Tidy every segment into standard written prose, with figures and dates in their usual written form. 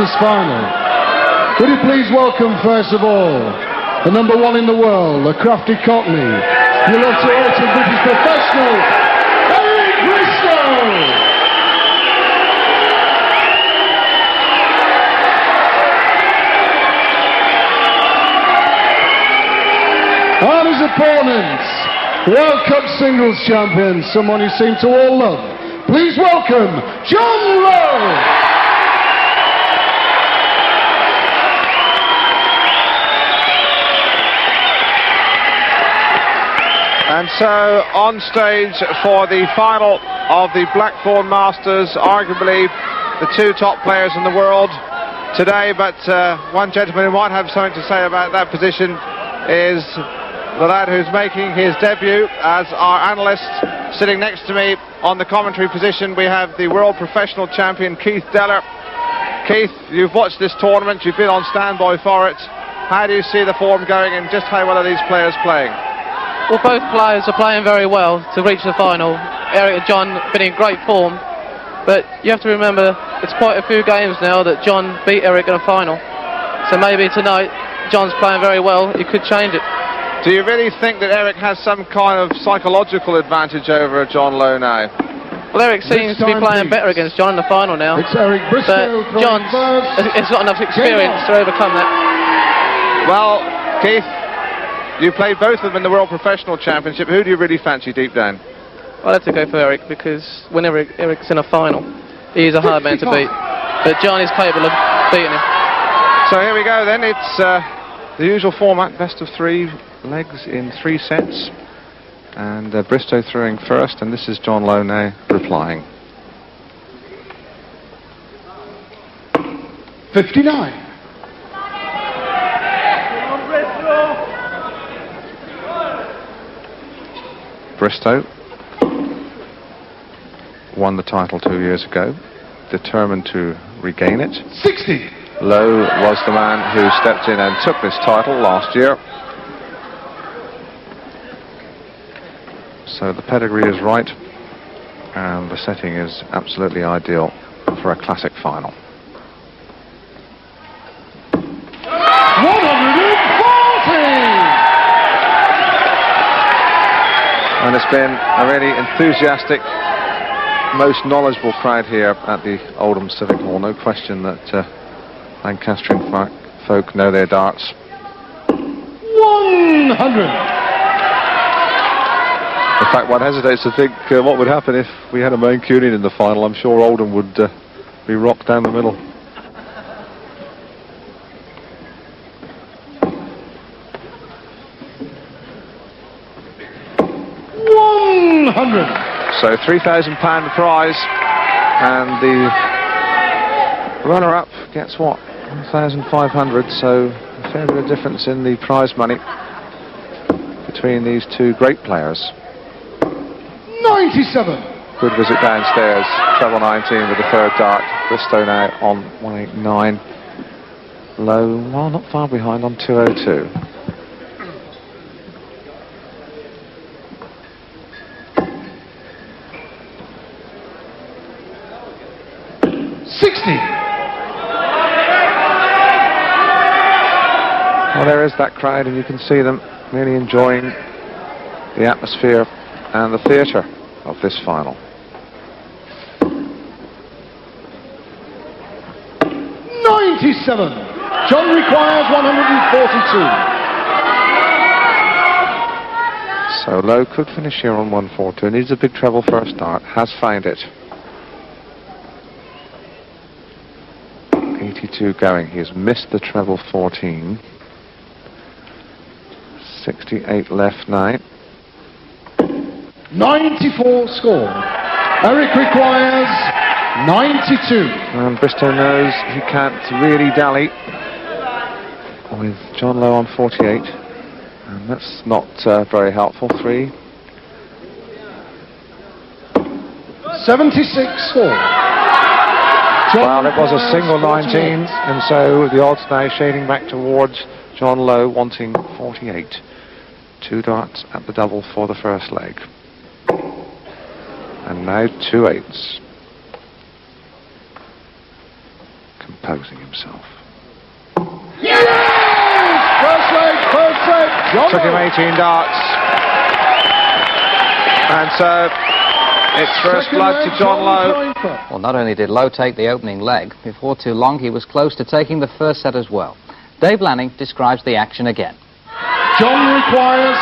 This final. Would you please welcome, first of all, the number one in the world, the crafty Cockney, you love to hate a British professional, Bristow! And his opponent, World Cup singles champion, someone you seem to all love. Please welcome John Lowe! And so on stage for the final of the Blackthorne Masters, arguably the two top players in the world today, but one gentleman who might have something to say about that position is the lad who's making his debut as our analyst. Sitting next to me on the commentary position, we have the world professional champion Keith Deller. Keith, you've watched this tournament, you've been on standby for it. How do you see the form going, and just how well are these players playing? Well, both players are playing very well to reach the final. Eric and John have been in great form, but you have to remember it's quite a few games now that John beat Eric in a final. So maybe tonight John's playing very well, he could change it. Do you really think that Eric has some kind of psychological advantage over John Lowe now? Well, Eric seems to be playing better against John in the final now. It's Eric Bristow, but John's got enough experience to overcome that. Well, Keith, you played both of them in the World Professional Championship. Who do you really fancy deep down? I'd have to go for Eric, because whenever Eric's in a final, he's a hard man to beat. But John is capable of beating him. So here we go then. It's the usual format, best of three legs in 3 sets. And Bristow throwing first, and this is John Lowe now replying. 59. Bristow won the title 2 years ago, determined to regain it. 60. Lowe was the man who stepped in and took this title last year. So the pedigree is right, and the setting is absolutely ideal for a classic final. 140! And it's been a really enthusiastic, most knowledgeable crowd here at the Oldham Civic Hall. No question that Lancastrian folk know their darts. 100! In fact, one hesitates to think what would happen if we had a Mancunian in the final. I'm sure Oldham would be rocked down the middle. So £3,000 prize, and the runner-up gets what? 1,500. So a fair bit of difference in the prize money between these two great players. 97. Good visit downstairs. Treble 19 with the third dart. Bristow now on 189. Lowe, well, not far behind on 202. 60. Well, there is that crowd, and you can see them really enjoying the atmosphere and the theatre of this final. 97. John requires 142. So Lowe could finish here on 142. Needs a big treble first dart. Has found it. 82 going. He has missed the treble 14. 68 left now. 94 score. Eric requires 92. And Bristow knows he can't really dally with John Lowe on 48. And that's not very helpful. 3. 76 score. Well, it was a single 19, and so the odds now shading back towards John Lowe wanting 48. 2 darts at the double for the first leg. And now 2 8s. composing himself. Yes! First leg, John Took him Lowe. 18 darts. And so it's first Second blood leg, to John Lowe. Draper. Well, not only did Lowe take the opening leg, before too long he was close to taking the first set as well. Dave Lanning describes the action again. John requires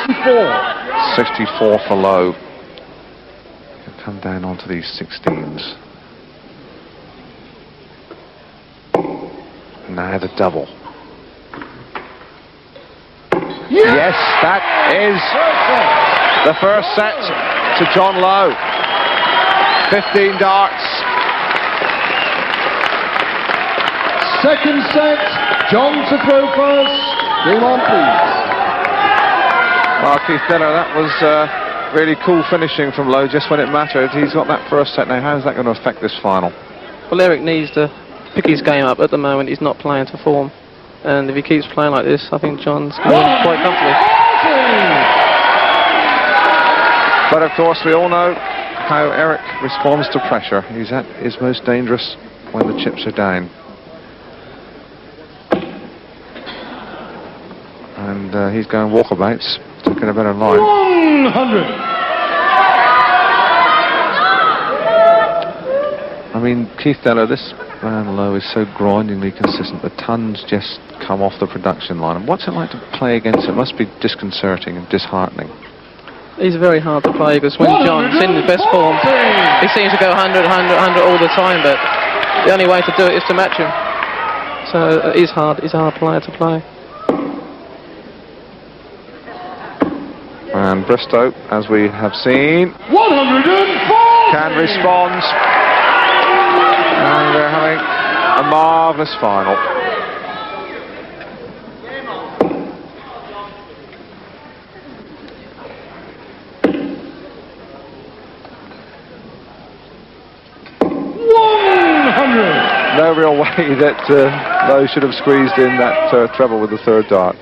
64. 64 for Lowe. He'll come down onto these 16s. Now the double. Yes, that is the first set to John Lowe. 15 darts. Second set, John to throw first. Game on, please. Well, Keith Diller, that was really cool finishing from Lowe just when it mattered. He's got that first set now. How's that going to affect this final? Well, Eric needs to pick his game up. At the moment, he's not playing to form. And if he keeps playing like this, I think John's going to win quite comfortably. But of course, we all know how Eric responds to pressure. He's at his most dangerous when the chips are down. And he's going walkabouts to get a better line. 100. I mean, Keith Diller, this man Lowe is so grindingly consistent. The tons just come off the production line. And what's it like to play against? It must be disconcerting and disheartening. He's very hard to play because when John's in his best form, he seems to go 100, 100, 100 all the time, but the only way to do it is to match him. So he's a hard player to play. And Bristow, as we have seen, 104. can respond. And they're having a marvellous final. No real way that Lowe should have squeezed in that treble with the third dart.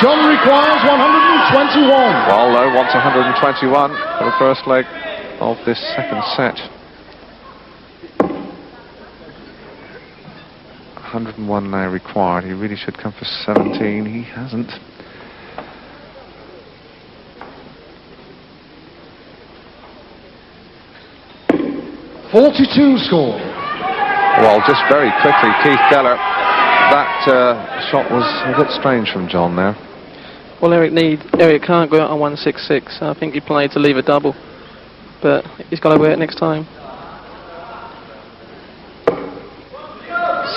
John requires 121. Well, Lowe wants 121 for the first leg of this second set. 101 now required. He really should come for 17. He hasn't. .42 score. Well, just very quickly, Keith Diller. That shot was a bit strange from John there. Well, Eric can't go out on 166. I think he played to leave a double, but he's got to wear it next time.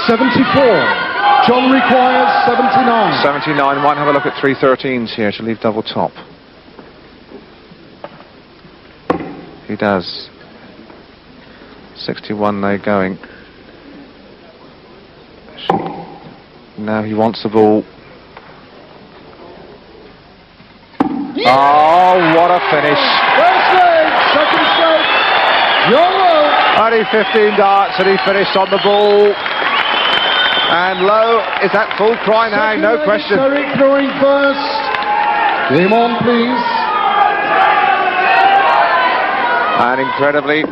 74. John requires 79. 79. Might have a look at 313s here to leave double top. He does. 61 now going. Now he wants the ball. Yeah! Oh, what a finish. First leg, second set. John Lowe. Only 15 darts and he finished on the ball. And Lowe is at full cry now, Second no leg, question. Eric throwing first. Game on, please. And incredibly,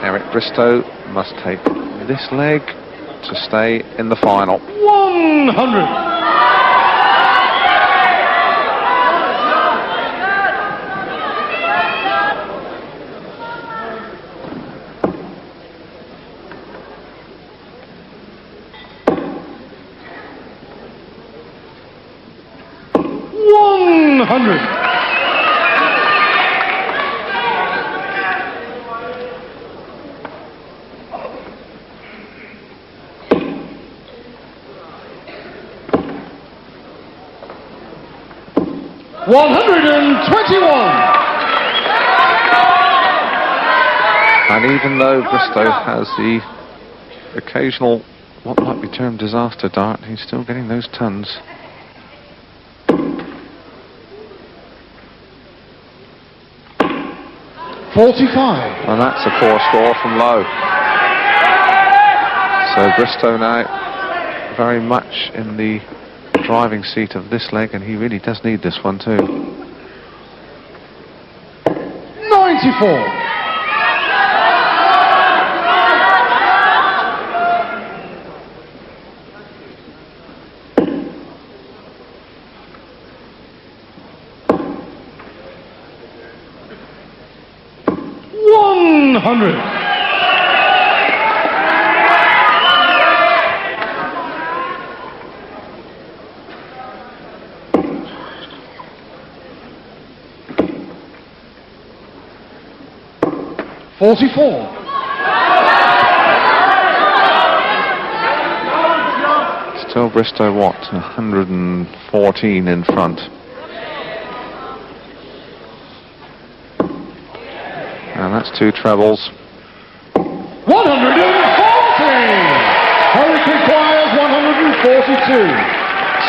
Eric Bristow must take this leg to stay in the final. 100. And even though Bristow has the occasional, what might be termed disaster dart, he's still getting those tons. .45. And that's a poor score from Lowe. So Bristow now very much in the driving seat of this leg, and he really does need this one too. 94. $44. Still Bristow, what, 114 in front. And that's two trebles. 140! Eric requires 142.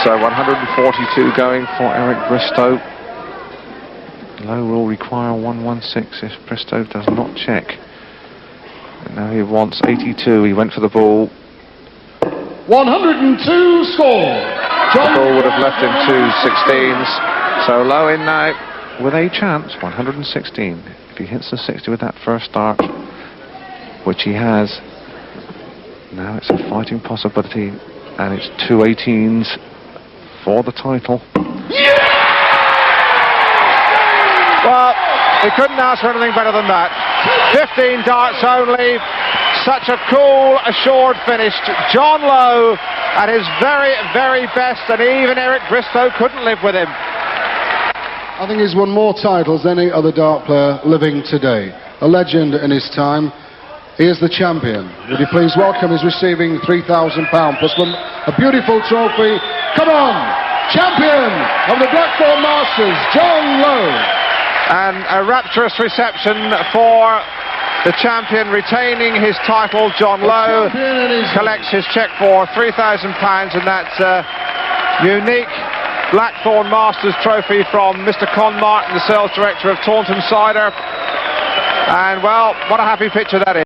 So 142 going for Eric Bristow. Lowe will require 116 if Bristow does not check. And now he wants 82. He went for the ball. 102 score. The ball would have left him 2 16s. So Lowe in now with a chance. 116. If he hits the 60 with that first start, which he has, now it's a fighting possibility, and it's 2 18s for the title. Well, he couldn't ask for anything better than that. 15 darts only. Such a cool, assured finish. John Lowe at his very, very best, and even Eric Bristow couldn't live with him. I think he's won more titles than any other dart player living today. A legend in his time. He is the champion. Would you please welcome, he's receiving £3,000 plus a beautiful trophy. Come on, champion of the Blackthorne Masters, John Lowe. And a rapturous reception for the champion retaining his title. John Lowe collects his cheque for £3,000, and that's a unique Blackthorne Masters trophy from Mr. Con Martin, the sales director of Taunton Cider. And well, what a happy picture that is.